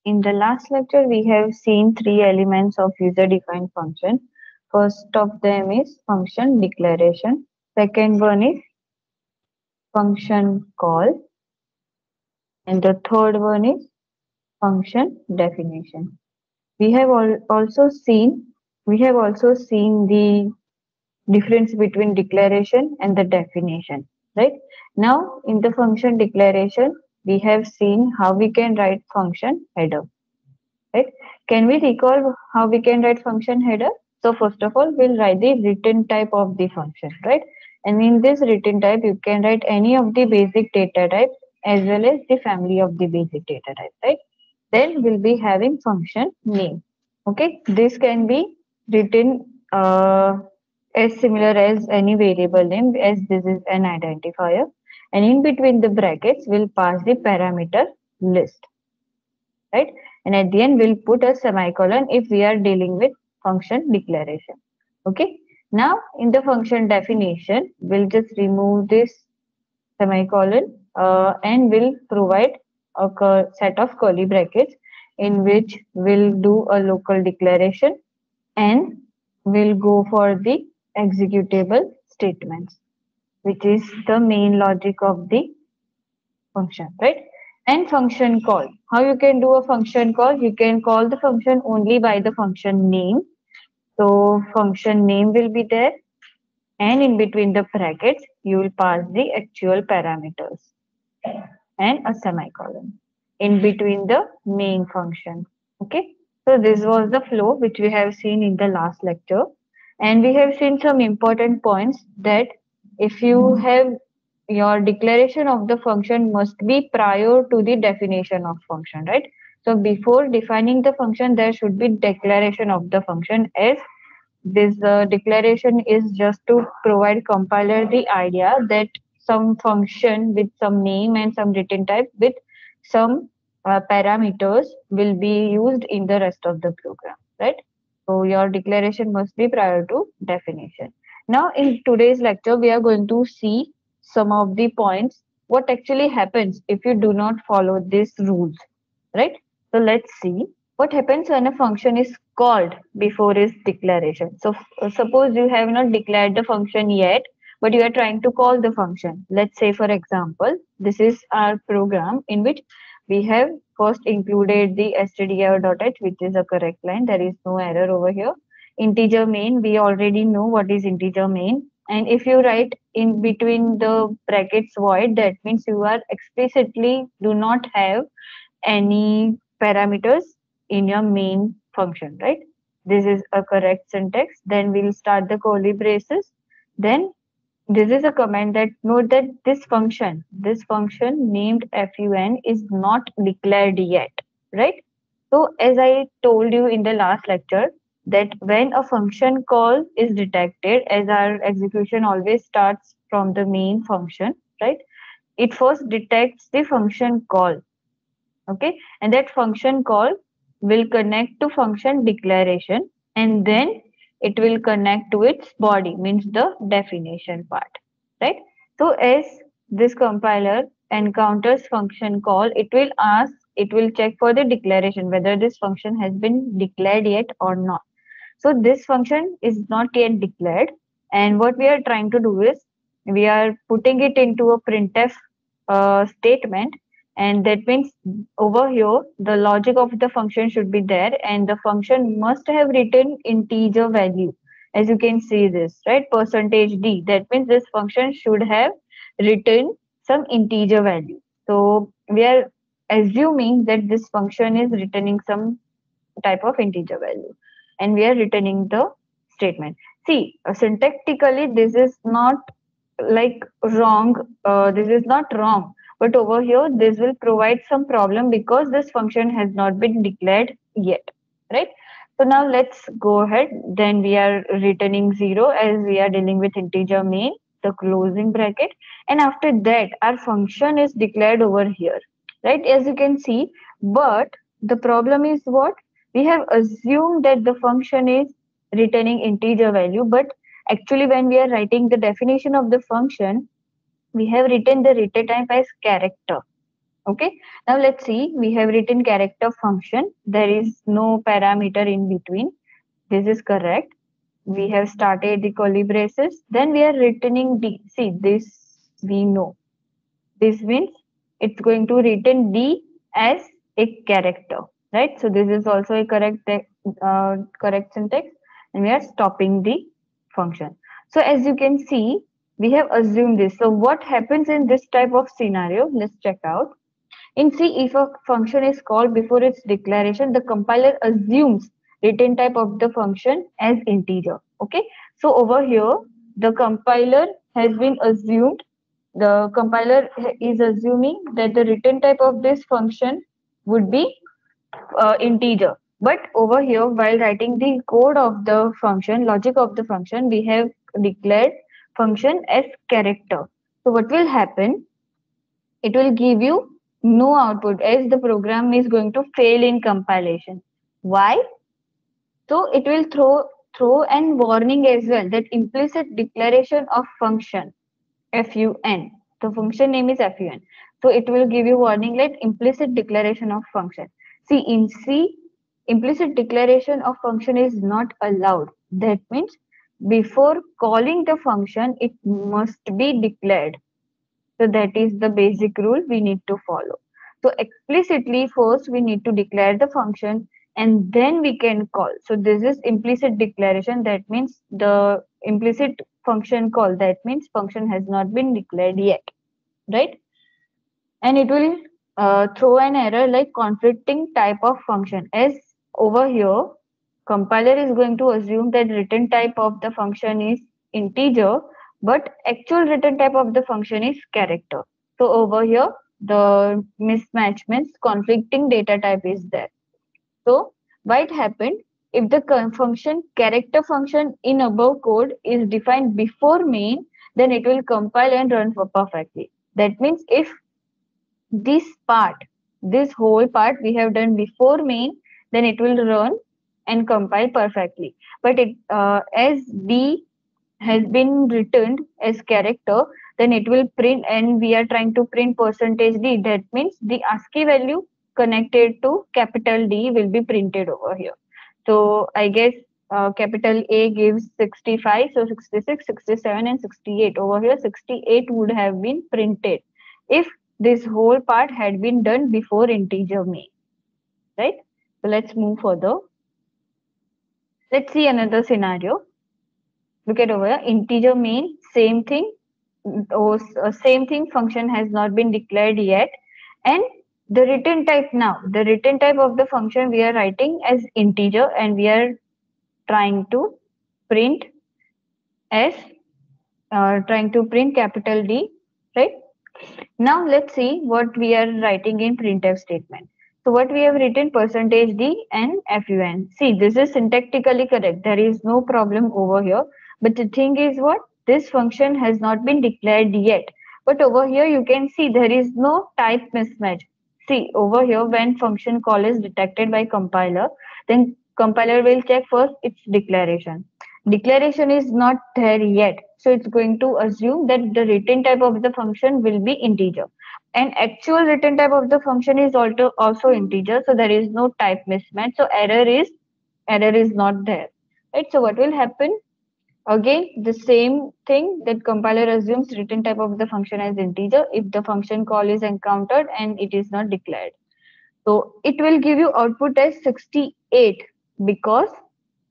In the last lecture, we have seen three elements of user-defined function. First of them is function declaration. Second one is function call. And the third one is function definition. We have also seen the difference between declaration and the definition, right? Now, in the function declaration, we have seen how we can write function header, right? Can we recall how we can write function header? So first of all, we'll write the return type of the function, right? And in this return type, you can write any of the basic data types as well as the family of the basic data type, right? Then we'll be having function name. Okay, this can be written as similar as any variable name, as this is an identifier. And in between the brackets, we'll pass the parameter list, right? And at the end, we'll put a semicolon if we are dealing with function declaration. Okay. Now, in the function definition, we'll just remove this semicolon and we'll provide a set of curly brackets in which we'll do a local declaration and we'll go for the executable statements, which is the main logic of the function, right? And function call. How you can do a function call? You can call the function only by the function name. So function name will be there, and in between the brackets, you will pass the actual parameters and a semicolon in between the main function. Okay. So this was the flow which we have seen in the last lecture, and we have seen some important points that if you have your declaration of the function must be prior to the definition of function, right? So before defining the function, there should be declaration of the function, as this declaration is just to provide compiler the idea that some function with some name and some return type with some parameters will be used in the rest of the program, right? So your declaration must be prior to definition. Now in today's lecture, we are going to see some of the points what actually happens if you do not follow these rules, right? So let's see what happens when a function is called before its declaration. So suppose you have not declared the function yet, but you are trying to call the function. Let's say, for example, this is our program in which we have first included the stdio.h, which is a correct line. There is no error over here. Integer main, we already know what is integer main. And if you write in between the brackets void, that means you are explicitly do not have any parameters in your main function, right? This is a correct syntax. Then we'll start the curly braces. Then this is a command that note that this function named fun is not declared yet, right? So as I told you in the last lecture, that when a function call is detected, as our execution always starts from the main function, right? It first detects the function call, okay, and that function call will connect to function declaration, and then it will connect to its body, means the definition part, right? So as this compiler encounters function call, it will check for the declaration whether this function has been declared yet or not. So this function is not yet declared, and what we are trying to do is we are putting it into a printf statement, and that means over here the logic of the function should be there, and the function must have written integer value. As you can see this, right? Percentage d. That means this function should have written some integer value. So we are assuming that this function is returning some type of integer value, and we are returning the statement. See, syntactically this is not like wrong, this is not wrong, but over here this will provide some problem because this function has not been declared yet, right? So now let's go ahead. Then we are returning 0 as we are dealing with integer main, the closing bracket, and after that our function is declared over here, right? As you can see, but the problem is what? We have assumed that the function is returning integer value, but actually when we are writing the definition of the function, we have written the return type as character. Okay, now let's see. We have written character function. There is no parameter in between. This is correct. We have started the curly braces. Then we are returning D. See, this we know. This means it's going to return D as a character, right? So this is also a correct syntax, and we are stopping the function. So as you can see, we have assumed this. So what happens in this type of scenario? Let's check out. In C, if a function is called before its declaration, the compiler assumes return type of the function as integer. Okay, so over here, the compiler has been assumed. The compiler is assuming that the return type of this function would be integer. But over here, while writing the code of the function, logic of the function, we have declared function as character. So what will happen? It will give you no output as the program is going to fail in compilation. Why? So it will throw an warning as well, that implicit declaration of function fun. The function name is fun. So it will give you warning like implicit declaration of function. See, in C, implicit declaration of function is not allowed. That means before calling the function, it must be declared. So that is the basic rule we need to follow. So explicitly first we need to declare the function and then we can call. So this is implicit declaration. That means the implicit function call. That means function has not been declared yet, right? And it will throw an error like conflicting type of function. As over here, compiler is going to assume that return type of the function is integer, but actual return type of the function is character. So over here, the mismatch means conflicting data type is there. So what happened? If the function character function in above code is defined before main, then it will compile and run for perfectly. That means if this part, this whole part we have done before main, then it will run and compile perfectly. But as D has been returned as character, then it will print, and we are trying to print percentage %D. That means the ASCII value connected to capital D will be printed over here. So I guess capital A gives 65, so 66, 67, and 68. Over here, 68 would have been printed if this whole part had been done before integer main, right? So let's move further. Let's see another scenario. Look at over here, integer main, same thing. Same thing, function has not been declared yet. And the return type now, the return type of the function we are writing as integer, and we are trying to print as trying to print capital D, right? Now let's see what we are writing in printf statement. So what we have written percentage %D and fun. See, this is syntactically correct. There is no problem over here. But the thing is what? This function has not been declared yet. But over here you can see there is no type mismatch. See, over here when function call is detected by compiler, then compiler will check first its declaration. Declaration is not there yet. So it's going to assume that the return type of the function will be integer. And actual return type of the function is also integer. So there is no type mismatch. So error is not there. Right. So what will happen? Again, the same thing, that compiler assumes return type of the function as integer if the function call is encountered and it is not declared. So it will give you output as 68 because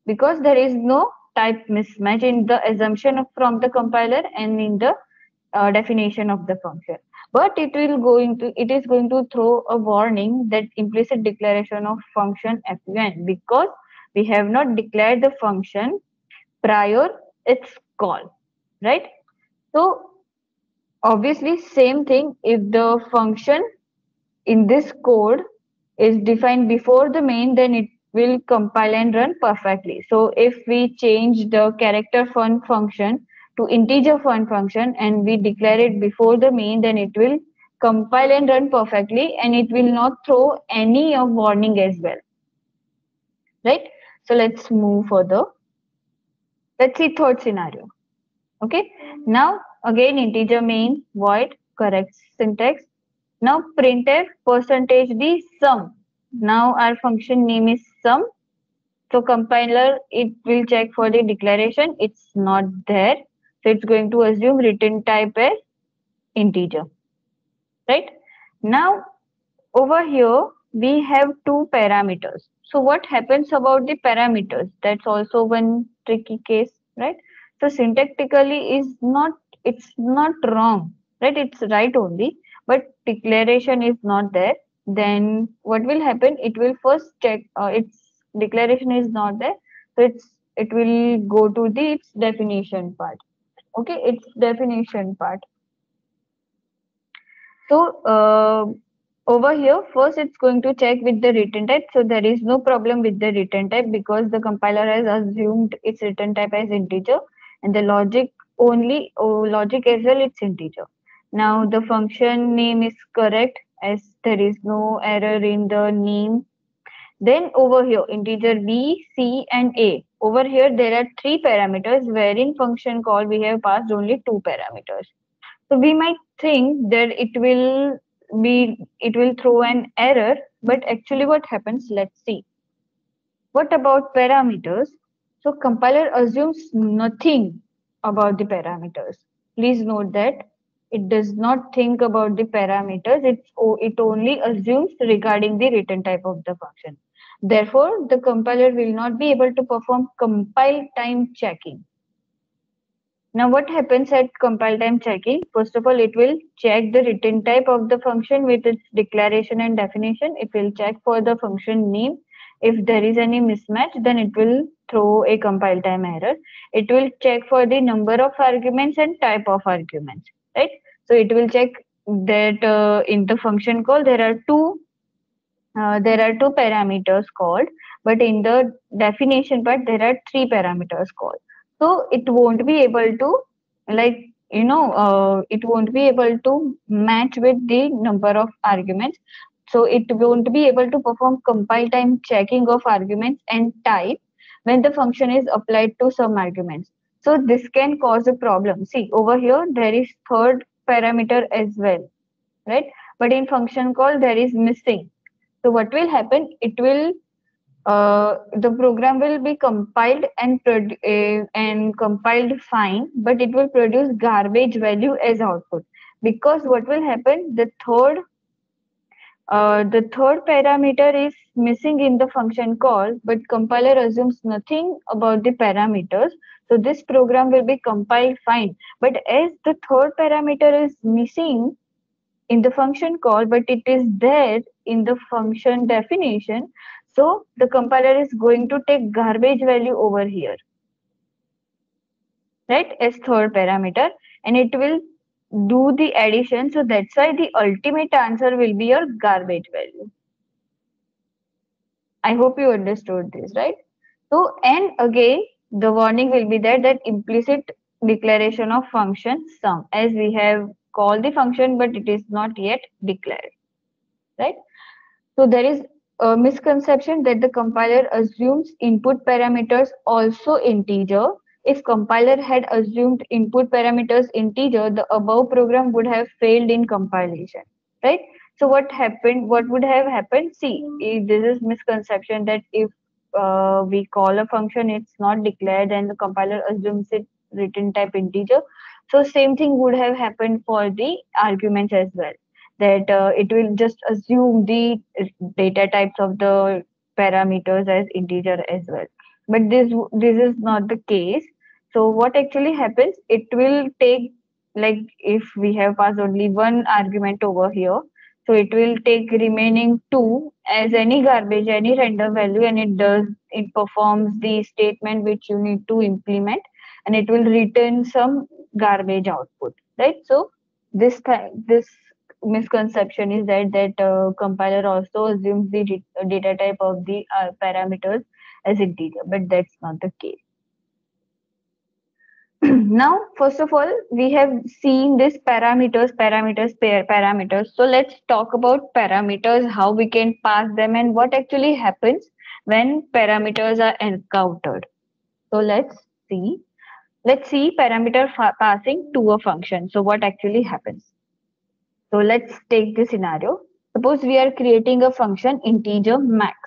there is no type mismatch in the assumption from the compiler and in the definition of the function. But it is going to throw a warning that implicit declaration of function fun, because we have not declared the function prior its call, right? So obviously same thing, if the function in this code is defined before the main, then it will compile and run perfectly. So if we change the character fun function to integer fun function and we declare it before the main, then it will compile and run perfectly, and it will not throw any of warning as well, right? So let's move further. Let's see third scenario. Okay, now again integer main void, correct syntax. Now printf percentage the sum. Now our function name is sum. So compiler, it will check for the declaration. It's not there. So it's going to assume return type as integer. Right? Now over here we have two parameters. So what happens about the parameters? That's also one tricky case, right? So syntactically is not, it's not wrong, right? It's right only, but declaration is not there. Then what will happen? It will first check its declaration is not there. So it will go to the its definition part. Okay, its definition part. So over here, first it's going to check with the return type. So there is no problem with the return type because the compiler has assumed its return type as integer, and the logic only, logic as well, it's integer. Now the function name is correct as there is no error in the name. Then over here, integer b, c and a. Over here there are three parameters, where in function call we have passed only two parameters. So we might think that it will throw an error, but actually what happens? Let's see. What about parameters? So compiler assumes nothing about the parameters. Please note that it does not think about the parameters. It only assumes regarding the return type of the function. Therefore, the compiler will not be able to perform compile time checking. Now what happens at compile time checking? First of all, it will check the return type of the function with its declaration and definition. It will check for the function name. If there is any mismatch, then it will throw a compile time error. It will check for the number of arguments and type of arguments, right? So it will check that in the function call there are two parameters called, but in the definition part there are three parameters called. So it won't be able to, like, it won't be able to match with the number of arguments. So it won't be able to perform compile time checking of arguments and type when the function is applied to some arguments. So this can cause a problem. See, over here there is third parameter as well, right? But in function call there is missing. So what will happen? The program will be compiled and compiled fine, but it will produce garbage value as output. Because what will happen? The third parameter is missing in the function call, but compiler assumes nothing about the parameters. So this program will be compiled fine. But as the third parameter is missing in the function call, but it is there in the function definition. So the compiler is going to take garbage value over here, right, as third parameter, and it will do the addition. So that's why the ultimate answer will be your garbage value. I hope you understood this, right? So, and again, the warning will be there that implicit declaration of function sum, as we have called the function, but it is not yet declared, right? So there is a misconception that the compiler assumes input parameters also integer. If compiler had assumed input parameters integer, the above program would have failed in compilation, right? So what happened? What would have happened? See, this is misconception that if we call a function, it's not declared, and the compiler assumes it return type integer. So same thing would have happened for the arguments as well, that it will just assume the data types of the parameters as integer as well. But this is not the case. So what actually happens? It will take, like, if we have passed only one argument over here, so it will take remaining two as any garbage, any random value, and it performs the statement which you need to implement, and it will return some garbage output, right? So this misconception is that compiler also assumes the data type of the parameters as integer, but that's not the case. Now, first of all, we have seen this parameters. So let's talk about parameters, how we can pass them, and what actually happens when parameters are encountered. So see. Let's see parameter passing to a function. So what actually happens? So let's take the scenario. Suppose we are creating a function integer max.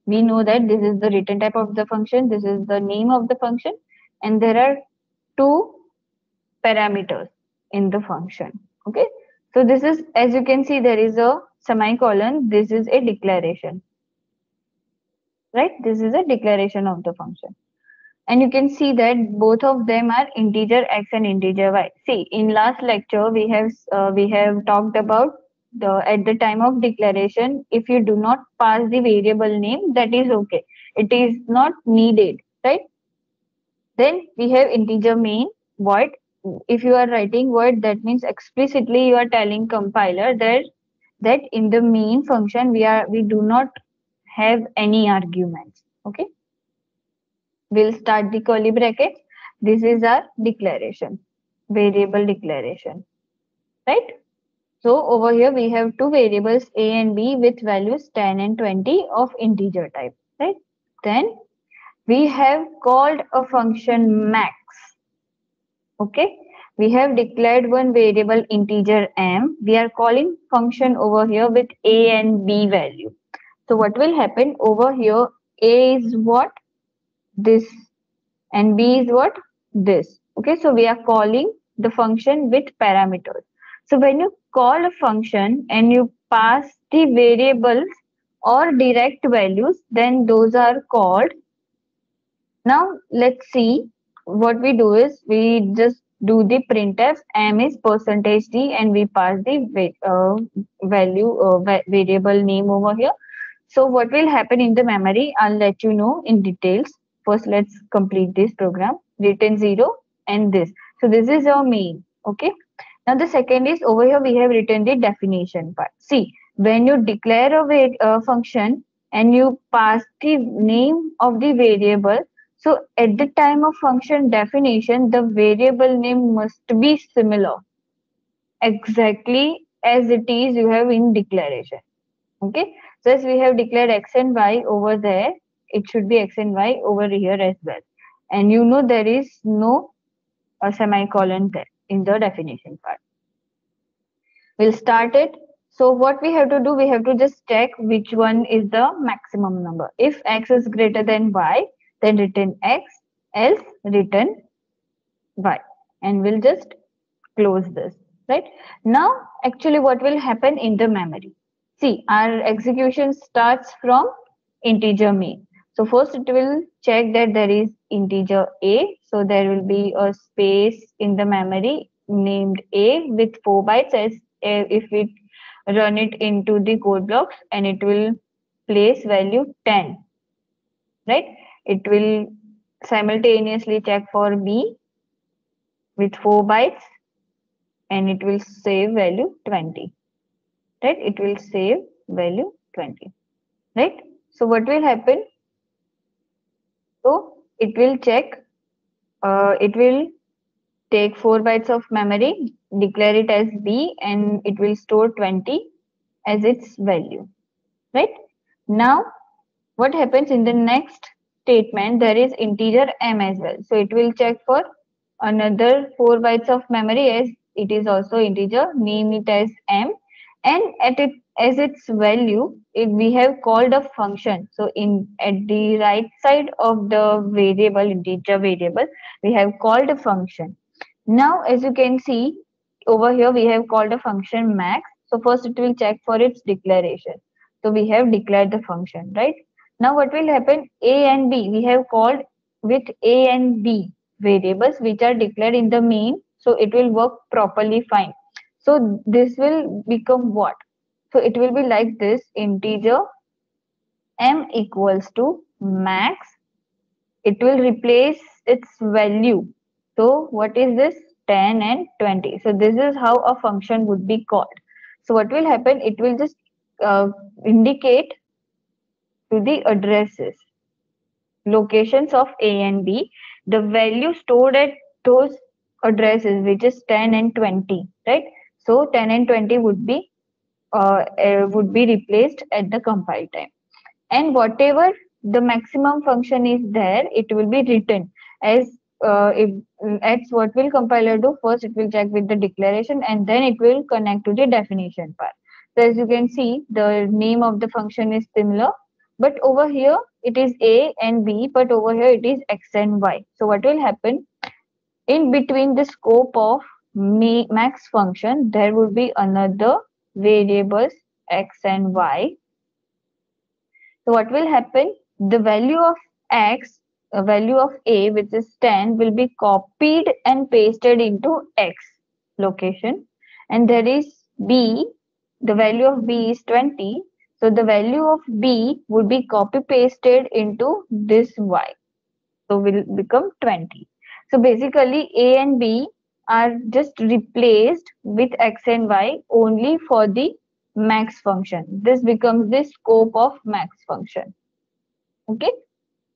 We know that this is the return type of the function, this is the name of the function, and there are two parameters in the function. Okay. So this is, as you can see, there is a semicolon. This is a declaration, right? This is a declaration of the function. And you can see that both of them are integer x and integer y. See, in last lecture we have talked about the at the time of declaration, if you do not pass the variable name, that is okay. It is not needed, right? Then we have integer main void. If you are writing void, that means explicitly you are telling compiler that in the main function we do not have any arguments. Okay. We'll start the curly brackets. This is our declaration, variable declaration, right? So over here we have two variables a and b with values 10 and 20 of integer type, right? Then we have called a function max. Okay, we have declared one variable integer m. We are calling function over here with a and b value. So what will happen over here? A is what? This, and b is what? This. Okay, so we are calling the function with parameters. So when you call a function and you pass the variables or direct values, then those are called. Now let's see, what we do is we just do the printf m is percentage %d and we pass the value variable name over here. So what will happen in the memory, I'll let you know in details. First, let's complete this program. Return 0 and this. So this is our main. Okay. Now the second is over here we have written the definition part. See, when you declare a function and you pass the name of the variable, so at the time of function definition, the variable name must be similar exactly as it is you have in declaration. Okay. So as we have declared x and y over there, it should be x and y over here as well. And you know there is no semicolon there in the definition part. We'll start it. So what we have to do, we have to just check which one is the maximum number. If x is greater than y, then return x, else return y. And we'll just close this, right? Now, actually what will happen in the memory? See, our execution starts from integer main. So first it will check that there is integer a. So there will be a space in the memory named a with 4 bytes as if we run it into the code blocks, and it will place value 10, right? It will simultaneously check for b with 4 bytes and it will save value 20, right? It will save value 20, right? So what will happen? So it will check, it will take 4 bytes of memory, declare it as b, and it will store 20 as its value, right? Now what happens in the next statement? There is integer m as well. So it will check for another 4 bytes of memory as it is also integer, name it as m, and at it as its value, we have called a function. So in at the right side of the variable, integer variable, we have called a function. Now as you can see over here, we have called a function max. So first it will check for its declaration. So we have declared the function, right? Now what will happen? A and B, we have called with A and B variables which are declared in the main. So it will work properly fine. So this will become what? So it will be like this: integer m equals to max. It will replace its value. So what is this? 10 and 20. So this is how a function would be called. So what will happen? It will just indicate to the addresses, locations of A and B, the value stored at those addresses, which is 10 and 20, right? So 10 and 20 would be replaced at the compile time, and whatever the maximum function is there, it will be written as if X, what will compiler do? First, it will check with the declaration and then it will connect to the definition part. So as you can see, the name of the function is similar, but over here it is A and B, but over here it is X and Y. So what will happen? In between the scope of max function, there would be another variables X and Y. So what will happen? The value of X, a value of A, which is 10, will be copied and pasted into X location. And there is B, the value of B is 20. So the value of B would be copy pasted into this Y. So will become 20. So basically A and B are just replaced with X and Y only for the max function. This becomes the scope of max function. Okay,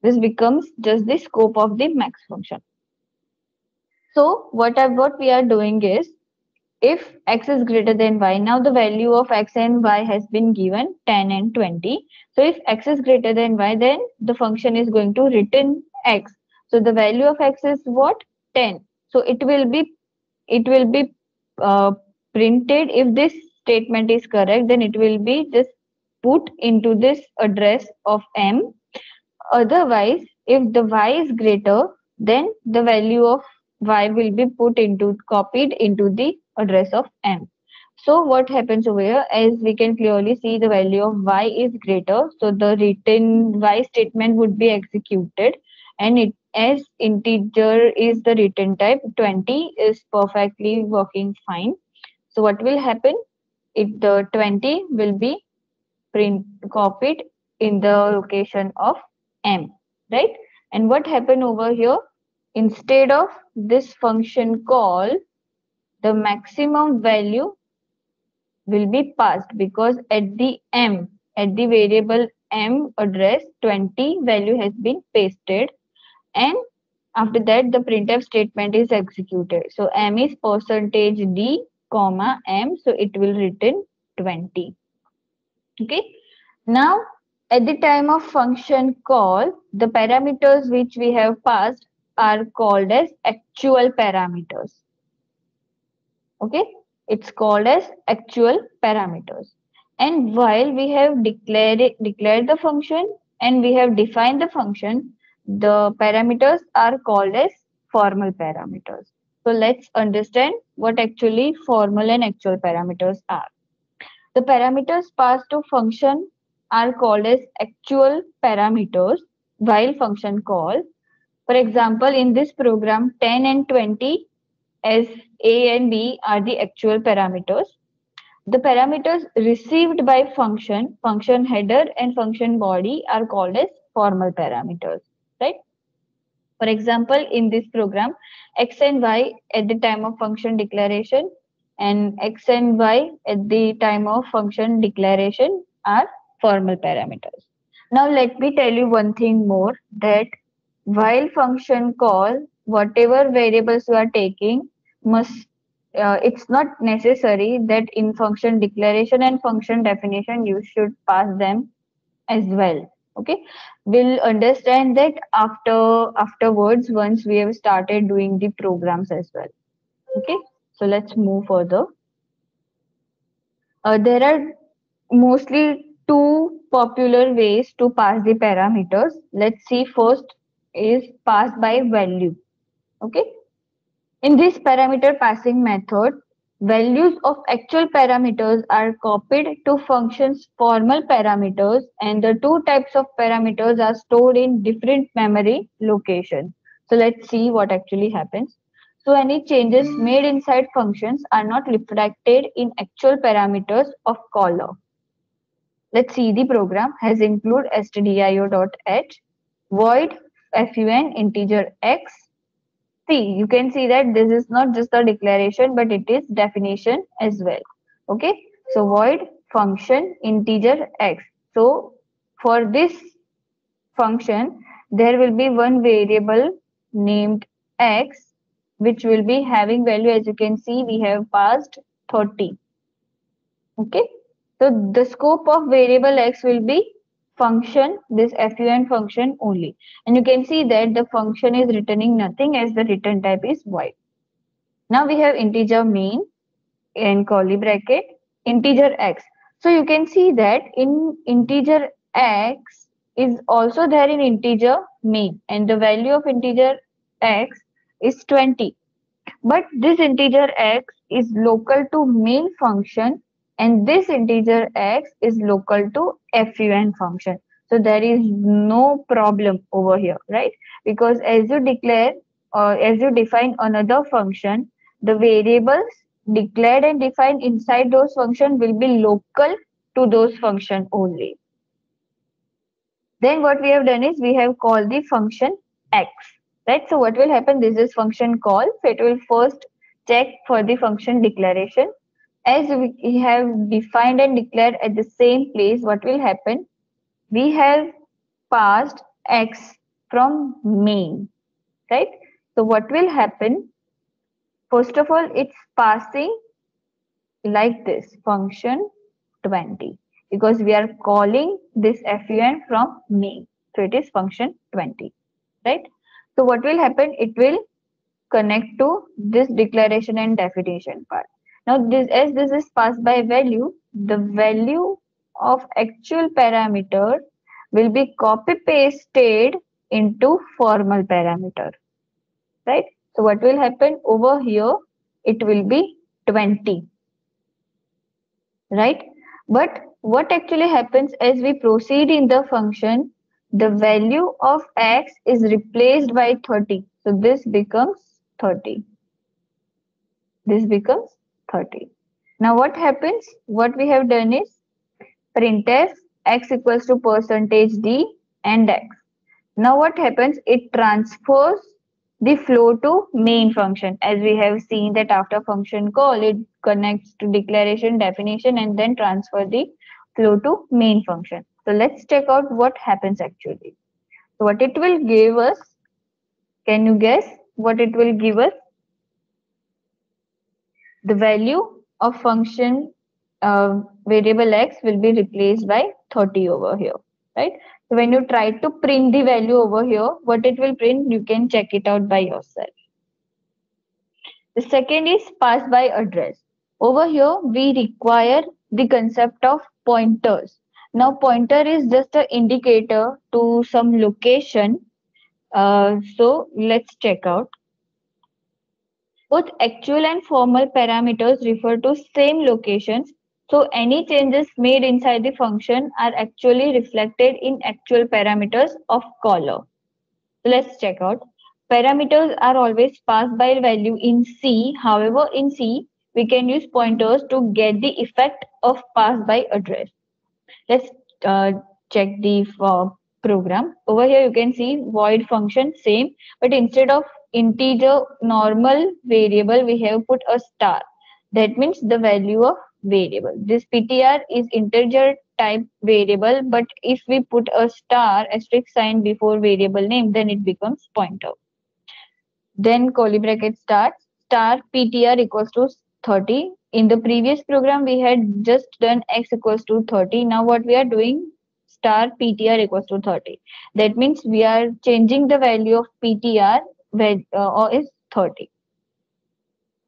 this becomes just the scope of the max function. So what we are doing is, if X is greater than Y, now the value of X and Y has been given 10 and 20. So if X is greater than Y, then the function is going to return X. So the value of X is what? 10. So it will be uh, printed. If this statement is correct, then it will be just put into this address of M. Otherwise, if the Y is greater, then the value of Y will be copied into the address of M. So what happens over here? As we can clearly see, the value of Y is greater, so the written Y statement would be executed, and it as integer is the return type, 20 is perfectly working fine. So what will happen? If the 20 will be copied in the location of M, right? And what happened over here? Instead of this function call, the maximum value will be passed, because at the M, at the variable M address, 20 value has been pasted, and after that the printf statement is executed. So M is percentage %d comma M, so it will return 20. Okay. Now, at the time of function call, the parameters which we have passed are called as actual parameters. Okay, it's called as actual parameters. And while we have declared the function and we have defined the function, the parameters are called as formal parameters. So let's understand what actually formal and actual parameters are. The parameters passed to function are called as actual parameters while function call. For example, in this program, 10 and 20 as A and B are the actual parameters. The parameters received by function header and function body are called as formal parameters, right? For example, in this program, X and Y at the time of function declaration and X and Y at the time of function declaration are formal parameters. Now let me tell you one thing more, that while function call, whatever variables you are taking must it's not necessary that in function declaration and function definition you should pass them as well. Okay, we'll understand that afterwards once we have started doing the programs as well. Okay, so let's move further. There are mostly two popular ways to pass the parameters. Let's see, first is passed by value. Okay, in this parameter passing method, values of actual parameters are copied to functions formal parameters, and the two types of parameters are stored in different memory locations. So let's see what actually happens. So any changes made inside functions are not reflected in actual parameters of caller. Let's see, the program has include stdio.h, void fun integer x. See, you can see that this is not just a declaration, but it is definition as well. Okay, so void function integer x. So for this function, there will be one variable named x, which will be having value. As you can see, we have passed 30. Okay, so the scope of variable x will be function, this fun function only. And you can see that the function is returning nothing as the return type is void. Now we have integer main in curly bracket, integer x. So you can see that in integer x is also there in integer main, and the value of integer x is 20. But this integer x is local to main function, and this integer x is local to fun function. So there is no problem over here, right? Because as you declare or as you define another function, the variables declared and defined inside those function will be local to those function only. Then what we have done is we have called the function x, right? So what will happen? This is function call. So it will first check for the function declaration. As we have defined and declared at the same place, what will happen? We have passed x from main, right? So what will happen? First of all, it's passing like this function 20 because we are calling this fun from main. So it is function 20, right? So what will happen? It will connect to this declaration and definition part. Now this, as this is passed by value, the value of actual parameter will be copy pasted into formal parameter, right? So what will happen over here? It will be 20, right? But what actually happens as we proceed in the function, the value of x is replaced by 30. So this becomes 30. This becomes 30. Now what happens? What we have done is printf x equals to percentage %d and x. Now what happens? It transfers the flow to main function. As we have seen that after function call, it connects to declaration, definition, and then transfer the flow to main function. So let's check out what happens actually. So what it will give us, can you guess what it will give us? The value of function variable x will be replaced by 30 over here, right? So when you try to print the value over here, what it will print, you can check it out by yourself. The second is pass by address. Over here, we require the concept of pointers. Now, pointer is just an indicator to some location. So let's check out. Both actual and formal parameters refer to same locations, so any changes made inside the function are actually reflected in actual parameters of caller. Let's check out. Parameters are always passed by value in C. However, in C, we can use pointers to get the effect of pass by address. Let's uh, check the program. Over here, you can see void function same, but instead of integer normal variable, we have put a star. That means the value of variable. This PTR is integer type variable, but if we put a star asterisk sign before variable name, then it becomes pointer. Then curly bracket starts, star PTR equals to 30. In the previous program, we had just done x equals to 30. Now what we are doing, star PTR equals to 30. That means we are changing the value of PTR where or is 30.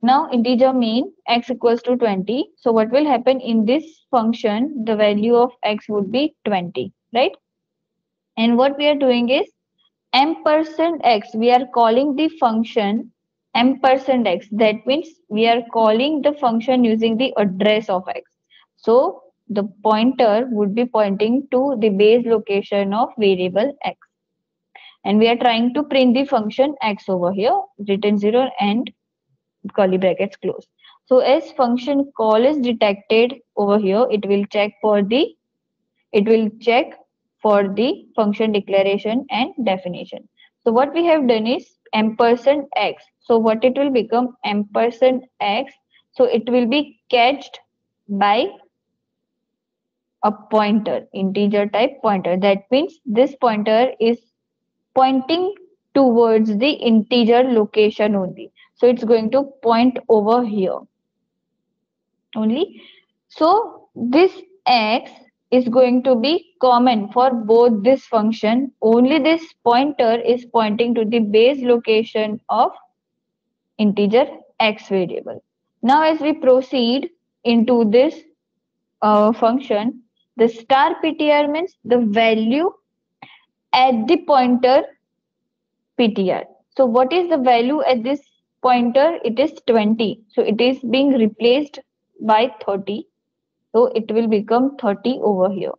Now integer main x equals to 20. So what will happen in this function, the value of x would be 20, right? And what we are doing is ampersand x, we are calling the function ampersand x. That means we are calling the function using the address of x. So the pointer would be pointing to the base location of variable x. And we are trying to print the function x over here, return 0 and curly brackets close. So as function call is detected over here, it will check for the function declaration and definition. So what we have done is ampersand x. So what it will become ampersand x. So it will be catched by a pointer, integer type pointer. That means this pointer is pointing towards the integer location only. So it's going to point over here only. So this x is going to be common for both this function. Only this pointer is pointing to the base location of integer x variable. Now as we proceed into this function, the star ptr means the value at the pointer ptr. So what is the value at this pointer? It is 20. So it is being replaced by 30. So it will become 30 over here,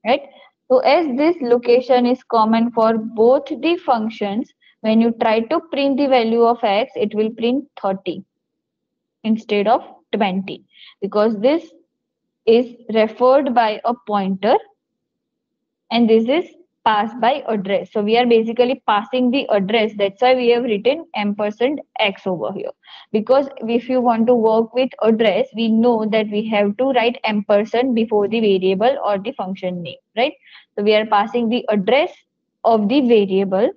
right? So as this location is common for both the functions, when you try to print the value of x, it will print 30 instead of 20, because this is referred by a pointer and this is passed by address. So we are basically passing the address. That's why we have written ampersand x over here. Because if you want to work with address, we know that we have to write ampersand before the variable or the function name, right? So we are passing the address of the variable,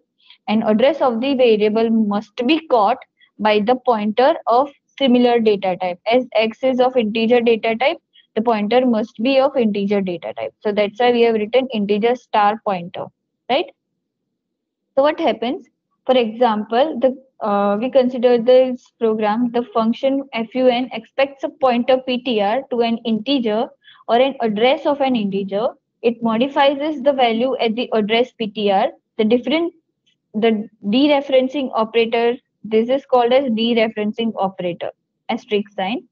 and address of the variable must be caught by the pointer of similar data type. As x is of integer data type, the pointer must be of integer data type. So that's why we have written integer star pointer, right? So what happens? For example, we consider this program, the function fun expects a pointer ptr to an integer or an address of an integer. It modifies the value at the address ptr. The dereferencing operator, this is called as dereferencing operator, asterisk sign,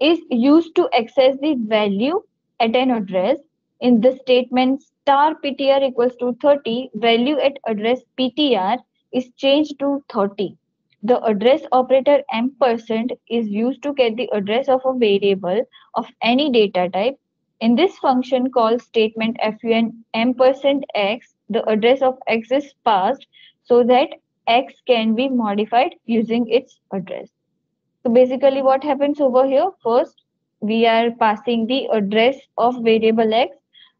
is used to access the value at an address. In the statement star ptr equals to 30, value at address ptr is changed to 30. The address operator ampersand is used to get the address of a variable of any data type. In this function called statement fun ampersand x, the address of x is passed so that x can be modified using its address. So basically what happens over here, first we are passing the address of variable x,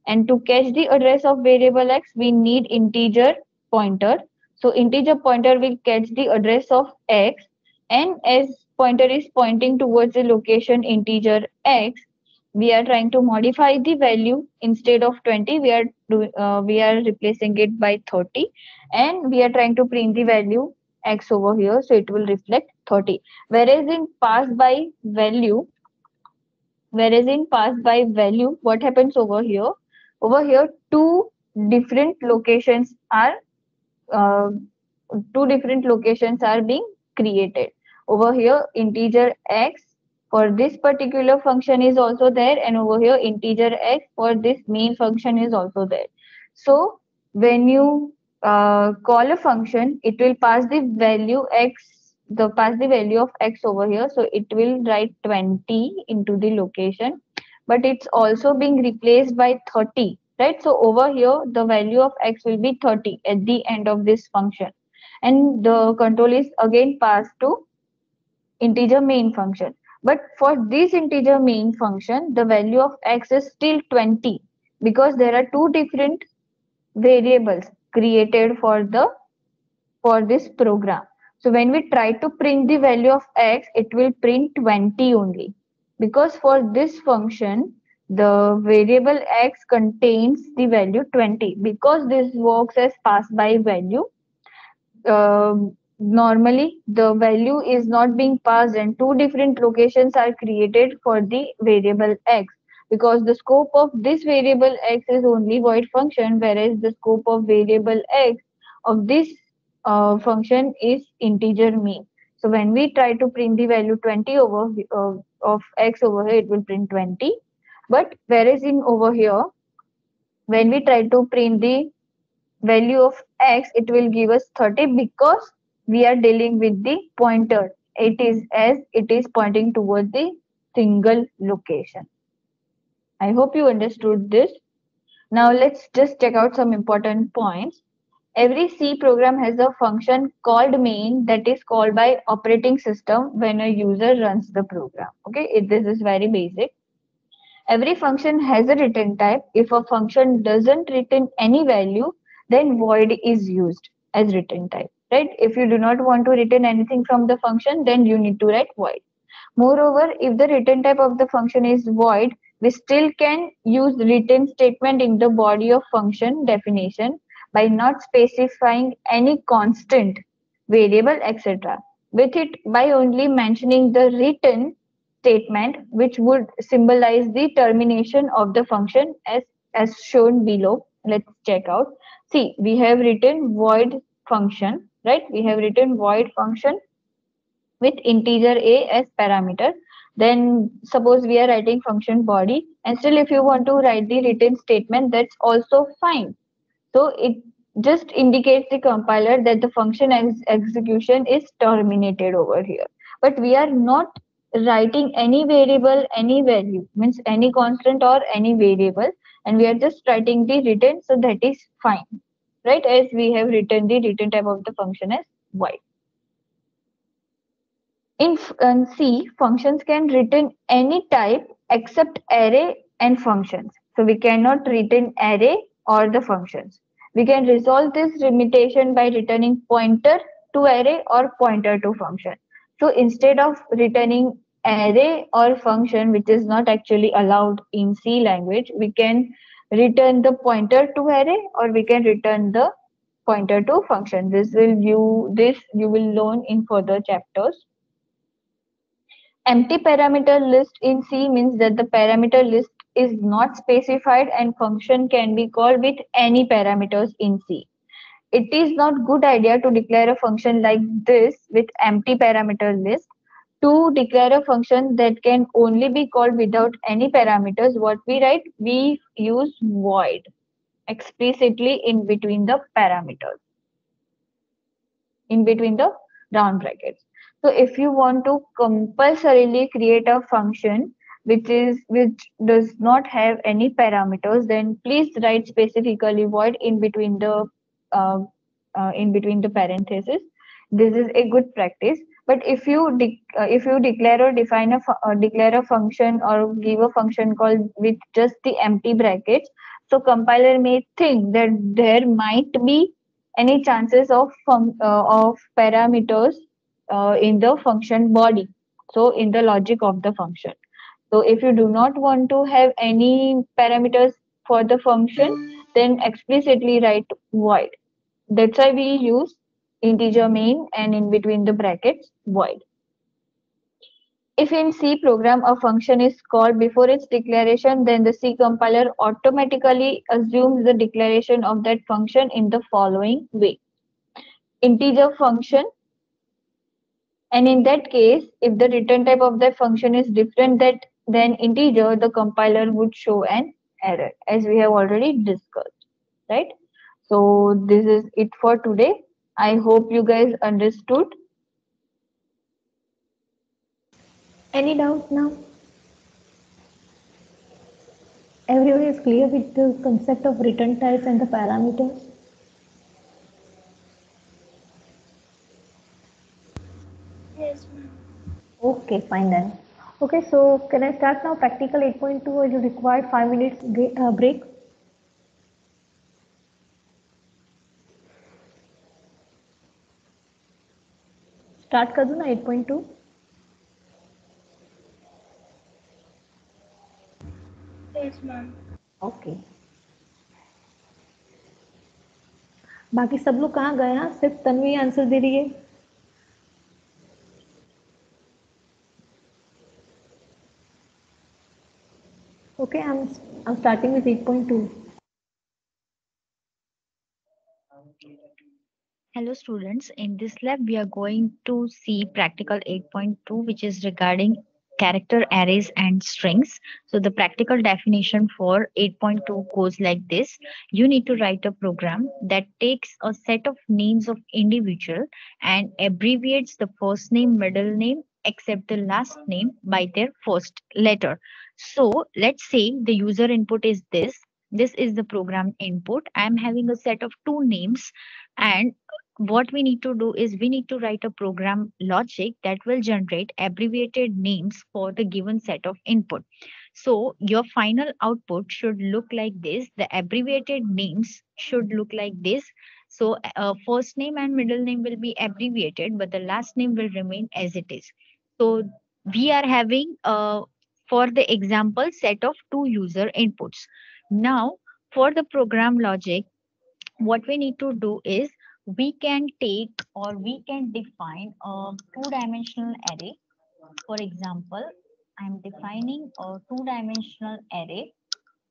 and to catch the address of variable x we need integer pointer. So integer pointer will catch the address of x, and as pointer is pointing towards the location integer x, we are trying to modify the value. Instead of 20 we are replacing it by 30, and we are trying to print the value x over here, so it will reflect 30. Whereas in pass by value, what happens over here? Over here, different locations are uh, two different locations are being created. Over here, integer x for this particular function is also there, and over here, integer x for this main function is also there. So when you call a function, it will pass the value of x over here. So it will write 20 into the location, but it's also being replaced by 30, right? So over here, the value of x will be 30 at the end of this function, and the control is again passed to integer main function. But for this integer main function, the value of x is still 20, because there are two different variables created for this program. So when we try to print the value of x, it will print 20 only, because for this function the variable x contains the value 20. Because this works as pass by value, normally the value is not being passed and two different locations are created for the variable x, because the scope of this variable x is only void function, whereas the scope of variable x of this function is integer main. So when we try to print the value 20 of x over here, it will print 20. But whereas in over here, when we try to print the value of x, it will give us 30, because we are dealing with the pointer. It is pointing towards the single location. I hope you understood this. Now let's just check out some important points. Every C program has a function called main that is called by operating system when a user runs the program. Okay, this is very basic. Every function has a return type. If a function doesn't return any value, then void is used as return type, right? If you do not want to return anything from the function, then you need to write void. Moreover, if the return type of the function is void, we still can use written statement in the body of function definition by not specifying any constant, variable, etc. With it, by only mentioning the written statement, which would symbolize the termination of the function as shown below. Let's check out. See, we have written void function, right? We have written void function with integer a as parameter. Then suppose we are writing function body, and still if you want to write the written statement, that's also fine. So it just indicates the compiler that the function execution is terminated over here. But we are not writing any variable, any value, means any constant or any variable, and we are just writing the written, so that is fine, right? As we have written the written type of the function as void. In C, functions can return any type except array and functions. So we cannot return array or the functions. We can resolve this limitation by returning pointer to array or pointer to function. So instead of returning array or function, which is not actually allowed in C language, we can return the pointer to array or we can return the pointer to function. This you will learn in further chapters. Empty parameter list in C means that the parameter list is not specified and function can be called with any parameters in C. It is not good idea to declare a function like this with empty parameter list. To declare a function that can only be called without any parameters, what we write? We use void explicitly in between the parameters, in between the round brackets. So if you want to compulsorily create a function which does not have any parameters, then please write specifically void uh, in between the parentheses. This is a good practice. But if you declare or declare a function or give a function call with just the empty brackets, so compiler may think that there might be any chances of parameters in the function body, so in the logic of the function. So if you do not want to have any parameters for the function, then explicitly write void. That's why we use integer main and in between the brackets void. If in C program a function is called before its declaration, then the C compiler automatically assumes the declaration of that function in the following way. Integer function, and in that case, if the return type of that function is different than integer, the compiler would show an error, as we have already discussed, right? So this is it for today. I hope you guys understood. Any doubt now? Everyone is clear with the concept of return types and the parameters? Yes, ma'am. Okay, fine then. Okay, so can I start now practical 8.2 or you required 5 minutes break? Start कर दूं ना 8.2? Yes, ma'am. Okay बाकी सब लोग कहाँ गए हैं? सिर्फ तन्वी आंसर दे रही है. Okay, I'm starting with 8.2. Hello students, in this lab we are going to see practical 8.2 which is regarding character arrays and strings. So the practical definition for 8.2 goes like this. You need to write a program that takes a set of names of individual and abbreviates the first name, middle name, except the last name by their first letter. So let's say the user input is this. This is the program input. I am having a set of two names, and what we need to do is we need to write a program logic that will generate abbreviated names for the given set of input. So your final output should look like this. The abbreviated names should look like this. So first name and middle name will be abbreviated, but the last name will remain as it is. So we are having for the example set of two user inputs. Now, for the program logic, what we need to do is we can take or we can define a two-dimensional array. For example, I'm defining a two-dimensional array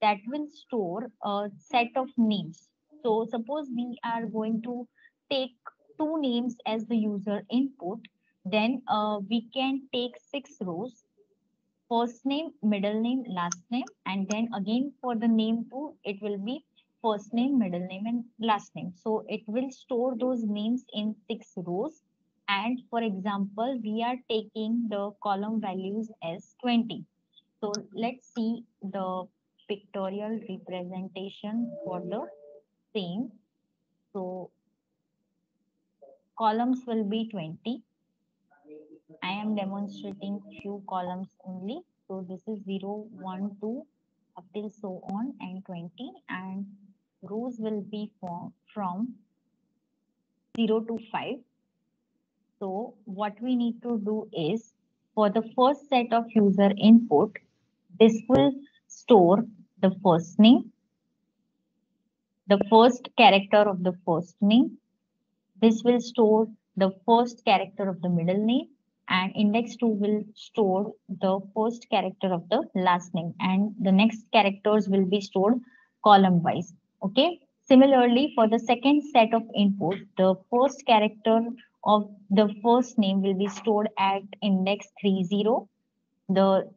that will store a set of names. So suppose we are going to take two names as the user input, then we can take 6 rows, first name, middle name, last name, and then again for the name too, it will be first name, middle name, and last name. So it will store those names in 6 rows. And for example, we are taking the column values as 20. So let's see the pictorial representation for the same. So columns will be 20. I am demonstrating few columns only. So this is 0, 1, 2, up till so on and 20, and rows will be from 0 to 5. So what we need to do is for the first set of user input, this will store the first name, the first character of the first name. This will store the first character of the middle name, and index 2 will store the first character of the last name, and the next characters will be stored column wise. Okay. Similarly, for the second set of input, the first character of the first name will be stored at index 30. The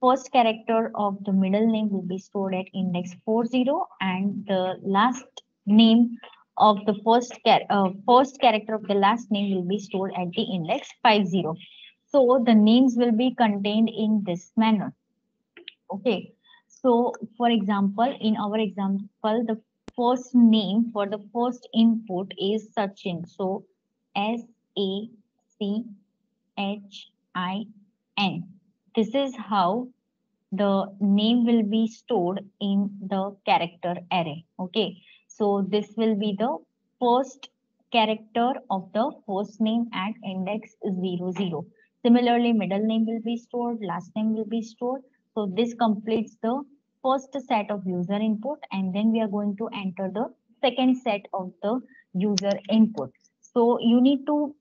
first character of the middle name will be stored at index 40, and the last name of the first character of the last name will be stored at the index 50. So the names will be contained in this manner. Okay. So for example, in our example, the first name for the first input is Sachin. So SACHIN. This is how the name will be stored in the character array. Okay, so this will be the first character of the first name at index 00. Similarly, middle name will be stored, last name will be stored. So this completes the first set of user input, and then we are going to enter the second set of the user input. So you need to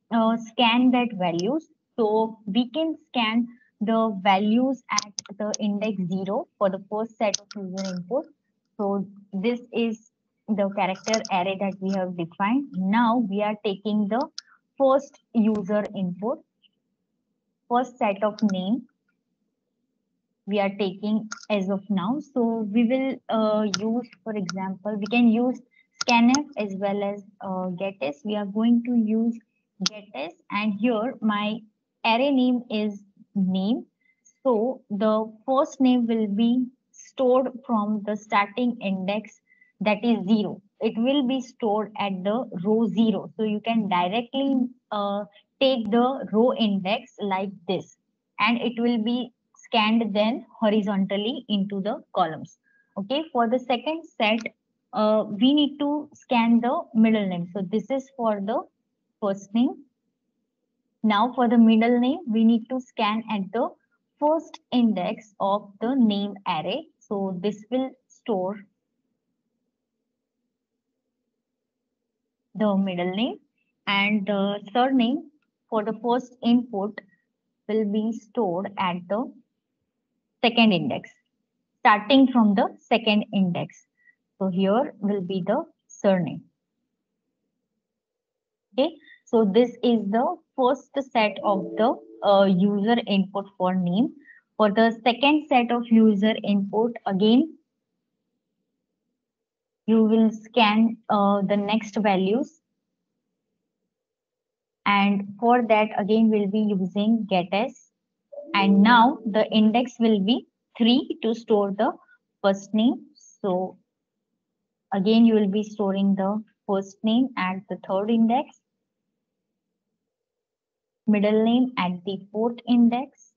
scan that values. So we can scan the values at the index 0 for the first set of user input. So this is the character array that we have defined. Now we are taking the first user input, first set of name we are taking as of now. So we will use, for example, we can use scanf as well as gettys. We are going to use gettys, and here my array name is name. So the first name will be stored from the starting index, that is 0. It will be stored at the row 0. So you can directly take the row index like this, and it will be scanned then horizontally into the columns. Okay, for the second set, we need to scan the middle name. So this is for the first name. Now for the middle name, we need to scan at the first index of the name array. So this will store the middle name, and the surname for the first input will be stored at the second index, starting from the second index. So here will be the surname. Okay, so this is the first set of the user input for name. For the second set of user input, again, you will scan the next values. And for that, again, we'll be using gettys. And now the index will be 3 to store the first name. So again, you will be storing the first name at the third index, middle name at the fourth index,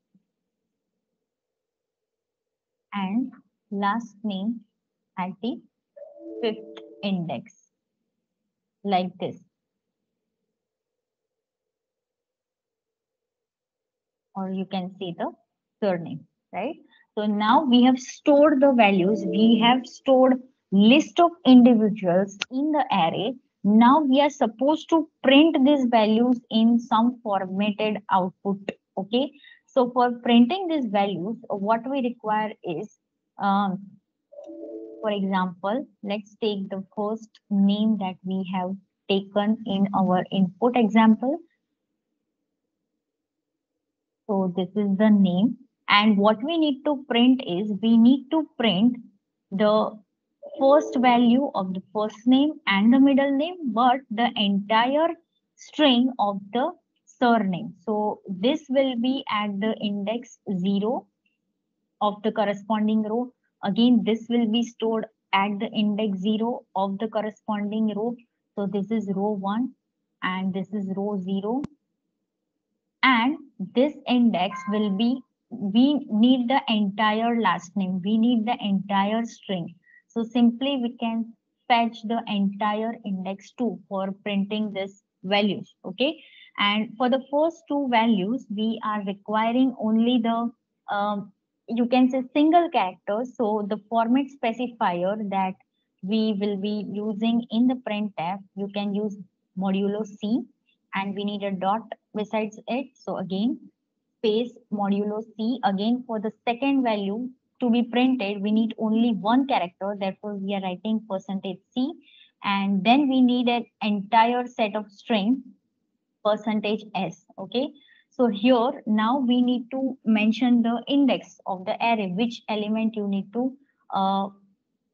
and last name at the fifth index, like this. Or you can see the surname. right? So now we have stored the values, we have stored list of individuals in the array. Now we are supposed to print these values in some formatted output. Okay, so for printing these values, what we require is, um, for example, let's take the first name that we have taken in our input example. So this is the name. And what we need to print is, we need to print the first value of the first name and the middle name, but the entire string of the surname. So this will be at the index 0 of the corresponding row. Again, this will be stored at the index 0 of the corresponding row. So this is row 1 and this is row 0. And this index will be, we need the entire last name, we need the entire string. So simply we can fetch the entire index 2 for printing this values. Okay, and for the first two values we are requiring only the you can say single characters. So the format specifier that we will be using in the printf, you can use modulo c, and we need a dot besides it. So again, space modulo c. Again, for the second value to be printed, we need only one character. Therefore, we are writing percentage %c. And then we need an entire set of string, percentage %s. Okay. So here, now we need to mention the index of the array, which element you need to,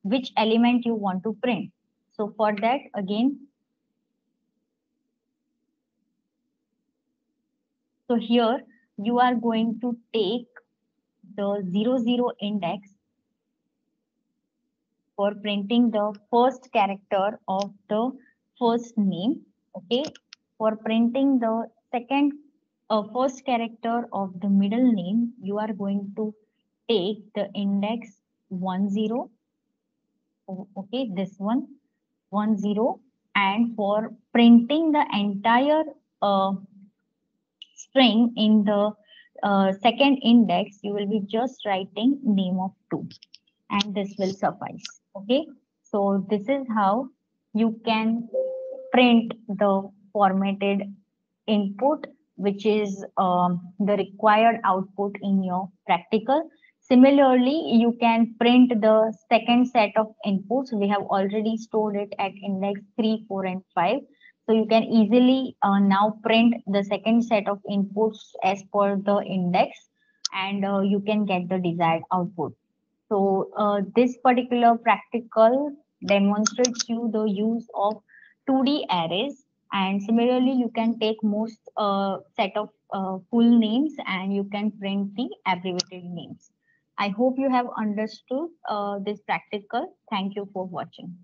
which element you want to print. So for that, again, so here you are going to take the 00 index for printing the first character of the first name. Okay. For printing the second first character of the middle name, you are going to take the index 10. Okay, this one 10. And for printing the entire string in the second index, you will be just writing name of 2, and this will suffice. Okay, so this is how you can print the formatted input, which is the required output in your practical. Similarly, you can print the second set of inputs. We have already stored it at index 3, 4, and 5. So you can easily now print the second set of inputs as per the index, and you can get the desired output. So this particular practical demonstrates you the use of 2D arrays, and similarly you can take most set of full names and you can print the abbreviated names. I hope you have understood this practical. Thank you for watching.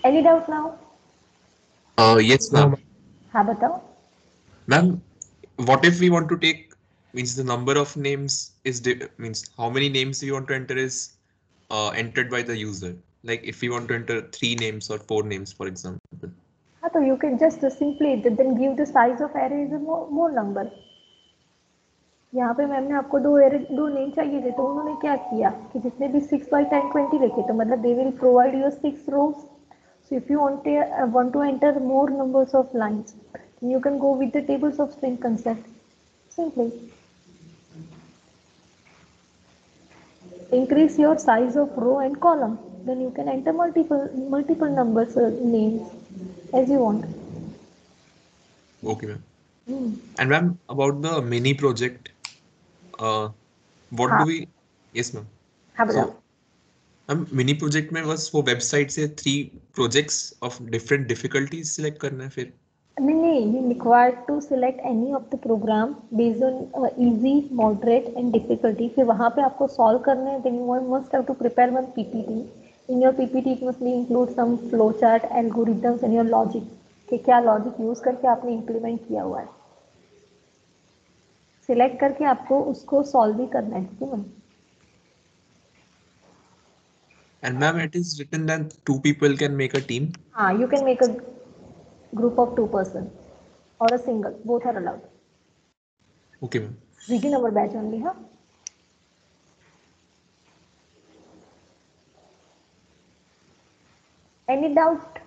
Any doubt now? Yes, ma'am. हाँ बताओ. Ma'am, what if we want to take, means the number of names is, means how many names we want to enter is entered by the user. Like if we want to enter 3 names or 4 names, for example. हाँ तो you can just simply then give the size of array is a more number. यहाँ पे ma'am ने आपको दो name चाहिए थे, तो उन्होंने क्या किया कि जितने भी 6 by 10 20 लिखे, तो मतलब they will provide you 6 rows. So if you want to enter more numbers of lines, you can go with the tables of string concept. Simply increase your size of row and column, then you can enter multiple numbers names as you want. Okay, ma'am. And ma'am, about the mini project, what do we? Yes, ma'am. So, mini project में बस वो website से 3 projects of different difficulties select करना है फिर? नहीं, you required to select any of the program based on easy, moderate and difficulty. फिर वहाँ पे आपको solve करना है, then you must have to prepare one PPT. In your PPT it must include some flowchart, algorithms and your logic. कि क्या logic use करके आपने implement किया हुआ है. Select करके आपको उसको solve भी करना है, ठीक है ma'am? And ma'am, it is written that 2 people can make a team. You can make a group of 2 person or a single, both are allowed. Okay, ma'am. within our batch only, huh? Any doubt?